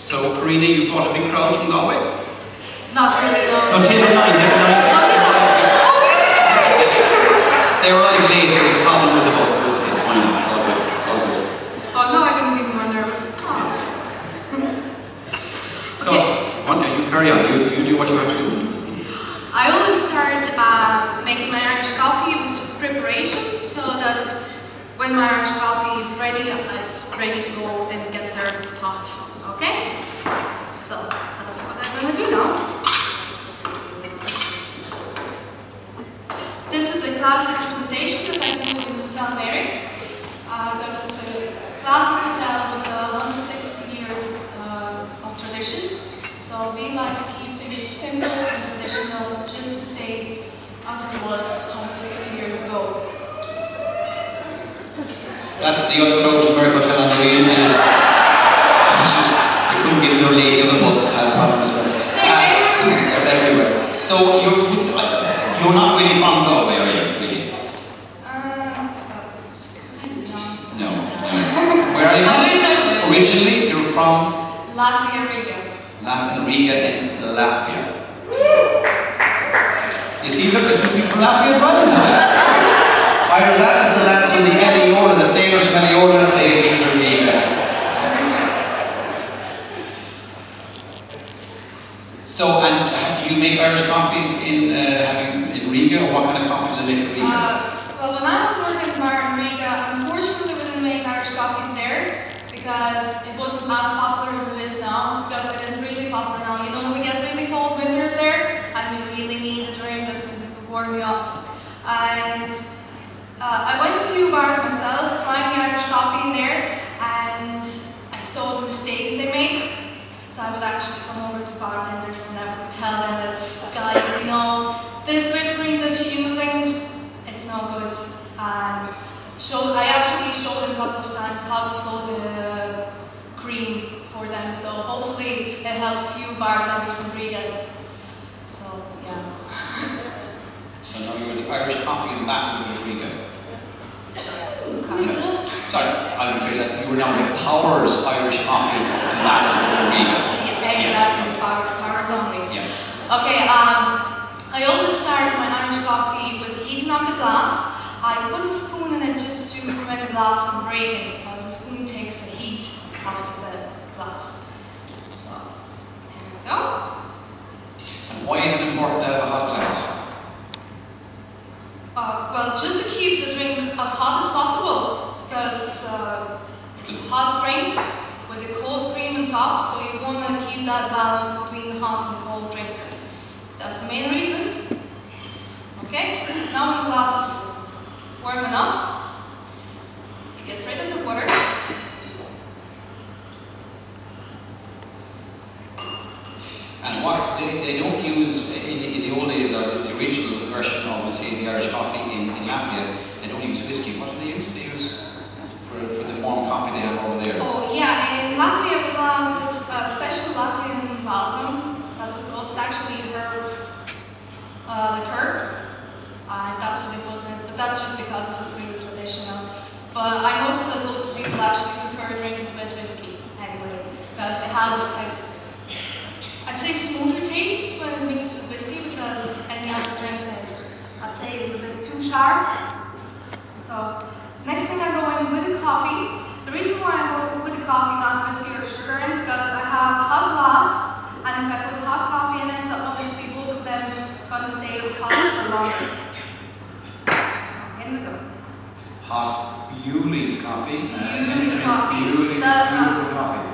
So, Karina, you brought a big crowd from Galway? Not really, no. No, table 9. They arrived late, there was a problem with the bus, it's fine, it's all good, it's all good. Oh no, I couldn't be more nervous. So, you carry on, you do what you have to do. I always start making my Irish coffee with just preparation, so that when my Irish coffee is ready, it's ready to go and get served hot, okay? So, that's what I'm going to do now. This is the classic presentation that I do in the Hotel Meyrick. This is a classic hotel with 160 years of tradition. So we like to keep things simple and traditional just to stay as it was 160 years ago. That's the other crowd from Meyrick Hotel on the way in. It's just, you couldn't get no late, the other buses had a problem as well. They're everywhere. So you're not really from Galway, are you? Really? No. Where are you from? I wish I would. Originally, you're from? Latvia, Riga. Riga in Latvia. You see, look, there's 2 people from Latvia as well tonight. Either that is the lads from the Ellie the sailors from Ellie they meet from Riga. So, and do you make Irish coffees in Riga, or what kind of coffee do they make in Riga? Well, when I was working in Riga, unfortunately we didn't make Irish coffees there because it wasn't as popular as it is now, because it is really popular now. You know, we get really cold winters there, and you really need a drink that will warm you up. And I went to a few bars myself, trying the Irish coffee in there, and I saw the mistakes they make. So I would actually come over to bartenders and I would tell them that, guys, you know, this whipped cream that you're using, it's no good. And I actually showed them a couple of times how to flow the cream for them. So hopefully it helped a few bartenders in Riga. So yeah. So now you're the Irish coffee ambassador of Riga. Yeah. Sorry, I'll rephrase that. You were now the Powers Irish Coffee Ambassador for Riga. Exactly, powers only. Yeah. Okay, I always start my Irish coffee with heating up the glass. I put a spoon in it just to prevent the glass from breaking, because the spoon takes the heat out of the glass. So, there we go. And why is it important to have a hot glass? Well, just to keep the drink as hot as possible, because it's a hot drink with a cold cream on top, so you want to keep that balance between the hot and cold drink. That's the main reason. Okay, now when the glass is warm enough, you get rid of the water. And what they don't use in the old days, or the original version of, let's say, the Irish coffee in Latvia, they don't use whiskey. What do they use? They use for the warm coffee they have over there. Oh yeah, in Latvia we have this special Latvian balsam. That's what it's called. It's actually herb liqueur, and that's what they put in it. But that's just because it's really traditional. But I noticed that those people actually prefer drinking it with whiskey anyway, because it has like, I'd say, smoother taste when it mixed with whiskey, because any other drink is, I'd say, a little bit too sharp. So, next thing I go in with the coffee. The reason why I go with the coffee, not whiskey or sugar in, because I have a hot glass, and if I put hot coffee in it, so obviously both of them are going to stay hot for longer. So, in we go. Hot Bewley's coffee. Bewley's coffee. Bewley's beautiful coffee.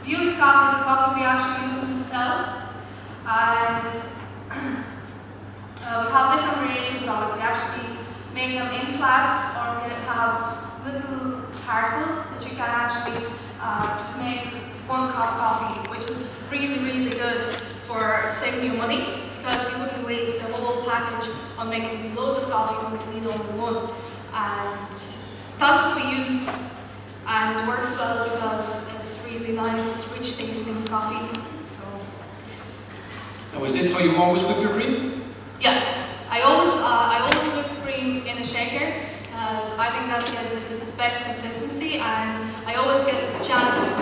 Bewley's coffee is the coffee we actually use in the hotel. And we have different variations of it. We actually make them in flasks, or we have little parcels that you can actually just make 1 cup coffee, which is really, really good for saving you money, because you wouldn't waste the whole package on making loads of coffee when you need only 1. And that's what we use, and it works well because it's really nice, rich tasting coffee. So. Now, is this how you always whip your cream? Yeah, I always whip cream in a shaker, as I think that gives it the best consistency, and I always get the chance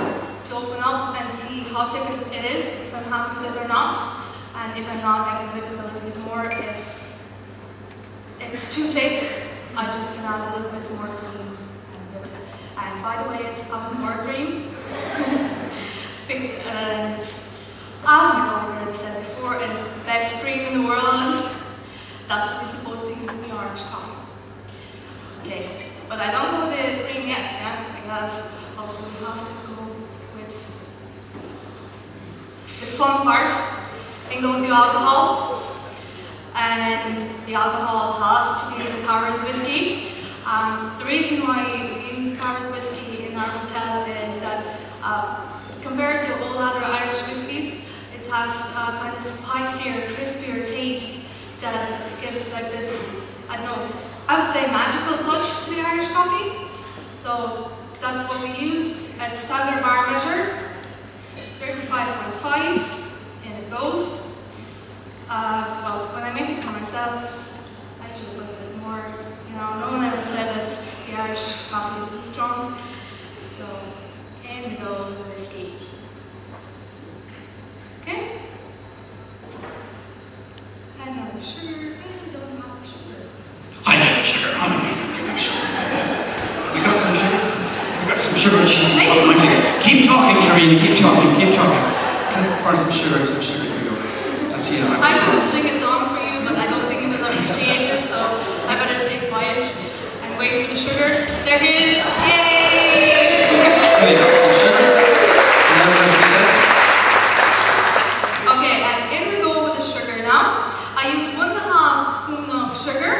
to open up and see how thick it is, if I'm happy with it or not. And if I'm not, I can whip it a little bit more. If it's too thick, I just can add a little bit more cream. And by the way, it's even more cream. And as my colleague already said before, it's the best cream in the world. That's what you're supposed to use in the Irish coffee. Okay, but I don't know the cream yet, yeah? Because also we have to go with the fun part. In goes the alcohol, and the alcohol has to be the Paris whiskey. The reason why we use Paris whiskey in our hotel is that compared to all other Irish whiskies, it has a kind of spicier, crispier taste that gives like this, I don't know, I would say magical touch to the Irish coffee. So that's what we use at standard bar measure, 35.5. And it goes. Well, when I make it for myself, I should put a bit more. You know, no one ever said that the Irish coffee is too strong. So, in we go the whiskey. Okay? And now the sugar. I don't have the sugar. I have the sugar. I don't have the sugar. You got some sugar? You got some sugar? Keep talking, Karina. Keep talking. Keep talking. Can I pour some sugar? Some sugar. Here we go. Let's see how I'm going to sing a song for you, but I don't think you will appreciate it, so I better stay quiet and wait for the sugar. There it is! Yay! There you go. Sugar. Okay, and in we go with the sugar now. I use 1.5 spoon of sugar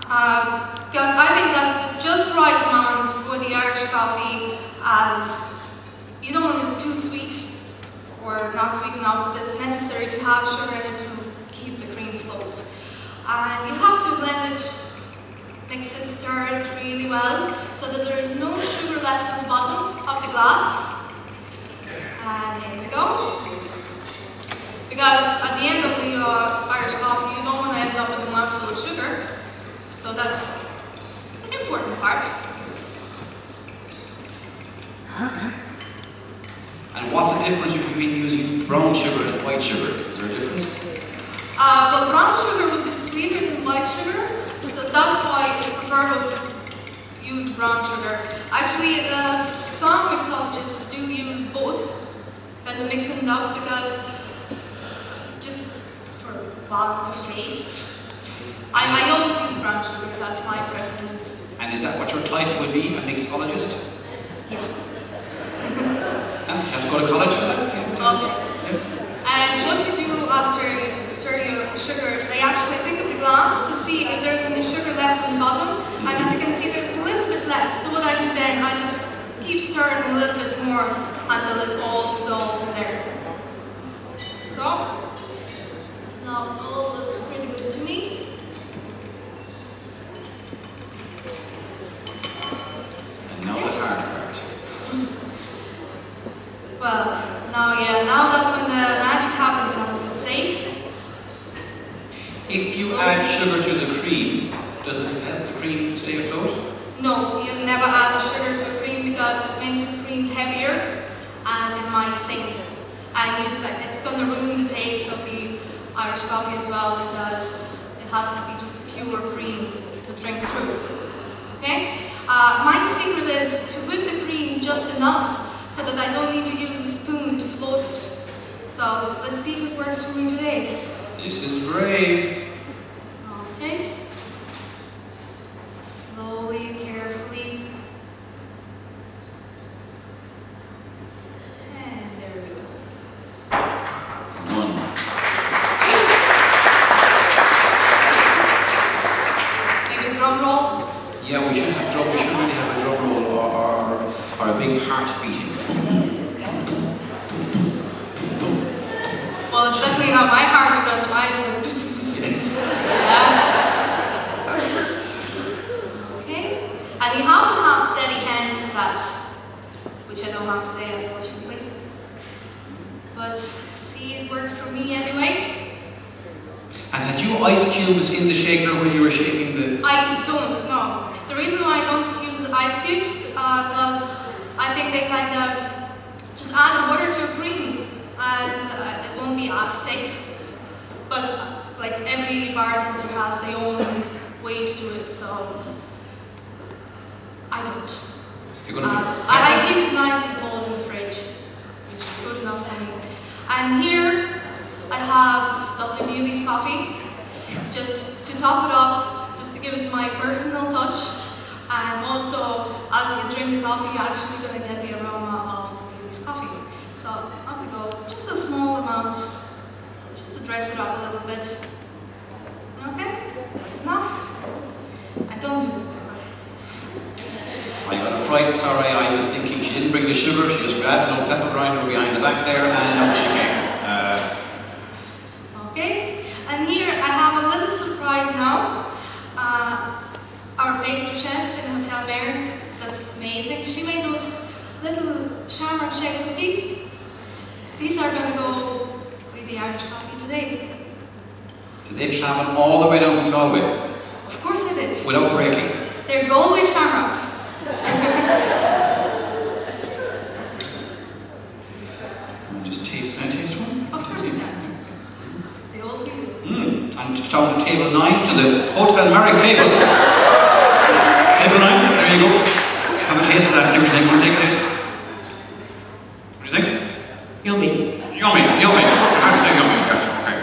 because I think that's the just right amount for the Irish coffee, as you don't want it too sweet or not sweet enough, but it's necessary to have sugar in it to keep the cream float. And you have to blend it, mix it, stir it really well so that there is no sugar left at the bottom of the glass. And here we go. Because at the end of the Irish coffee, you don't want to end up with a mouthful of sugar. So that's an important part. And what's the difference between using brown sugar and white sugar? Is there a difference? Well, brown sugar would be sweeter than white sugar, so that's why it's preferable to use brown sugar. Actually, some mixologists do use both and mix them up because just for balance of taste. I always use brown sugar, that's my preference. And is that what your title would be, a mixologist? Yeah. You have to go to college for that? Okay. And what you do after you stir your sugar, I actually pick up the glass to see if there's any sugar left on the bottom. And as you can see, there's a little bit left. So what I do then, I just keep stirring a little bit more until it all dissolves in there. So, now it all looks pretty good to me. And now the hard part. Well, now that's when the magic happens, I would say. If you add sugar to the cream, does it help the cream to stay afloat? No, you never add the sugar to a cream because it makes the cream heavier and it might sink. And it's going to ruin the taste of the Irish coffee as well because it has to be just pure cream to drink through. Okay? My secret is to whip the cream just enough so that I don't need to use a spoon to float it. So let's see if it works for me today. This is brave. Okay. Slowly, carefully. And there we go. One. Maybe a drum roll? Yeah, we should really have a drum roll or a big heart beating. Well, it's definitely not my heart because mine is Okay. And you have to have steady hands for that, which I don't have today, unfortunately. But see, it works for me anyway. And had you ice cubes in the shaker when you were shaking the... I don't, no. The reason why I don't use ice cubes because I think they kind of just plastic, but like every bartender has their own way to do it, so I don't. You're gonna do I keep it nice and cold in the fridge, which is good enough for me. And here I have lovely Meyrick's coffee, just to top it up, just to give it my personal touch. And also, as you drink the coffee, you're actually going to get the aroma of the Meyrick's coffee. So up we go, just a small amount, just to dress it up a little bit. Okay, that's enough. And don't use pepper. I got a fright, sorry, I was thinking she didn't bring the sugar, she just grabbed an old pepper grinder behind the back there, and out she came. Okay, and here I have a little surprise now. Our pastry chef in the Hotel Meyrick, that's amazing. She made those little shamrock shaped cookies. These are going to go with the Irish coffee today. Did they travel all the way down from Galway? Of course I did. Without breaking? They're Galway shamrocks. Just taste, can I taste one? Of course you can. They all feel And down to table 9, to the Hotel Meyrick table. Table 9, there you go. Have a taste of that, see what you think. Want to take a taste? What do you think? Yummy. Yummy, yummy. Hard to say yummy, yes, okay.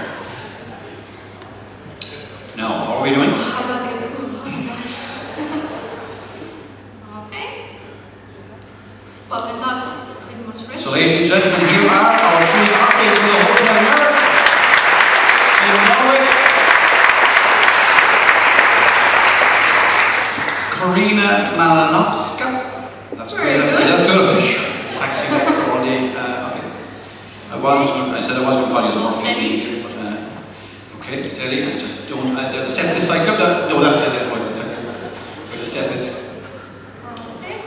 Now, what are we doing? I got the approval. Okay. Well, and that's pretty much ready. So, ladies and gentlemen, here are our 3 copies from the Hotel Meyrick in Galway. Karina Malinovska. That's very great. good. That's good. Taxing for all day. Okay. I said I was going to call you some more easy, but okay, steady. And just don't. There's a step this side. No, that's it. Wait, that's it. Where the step is. Okay.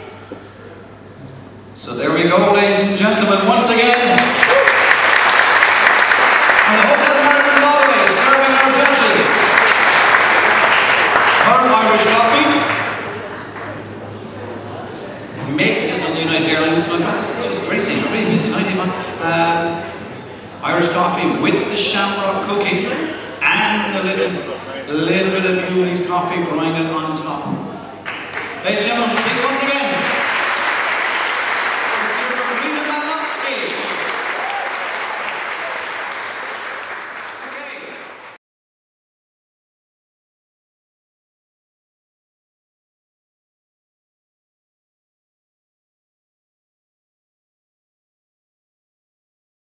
So there we go, ladies and gentlemen, once again. From the Hotel Meyrick in Galway, serving our judges. Her Irish coffee. There's no United Airlines, which is great seeing her, really missing Irish coffee with the shamrock cookie and a little bit of Meyrick's coffee grinded on top. Ladies and gentlemen, once again.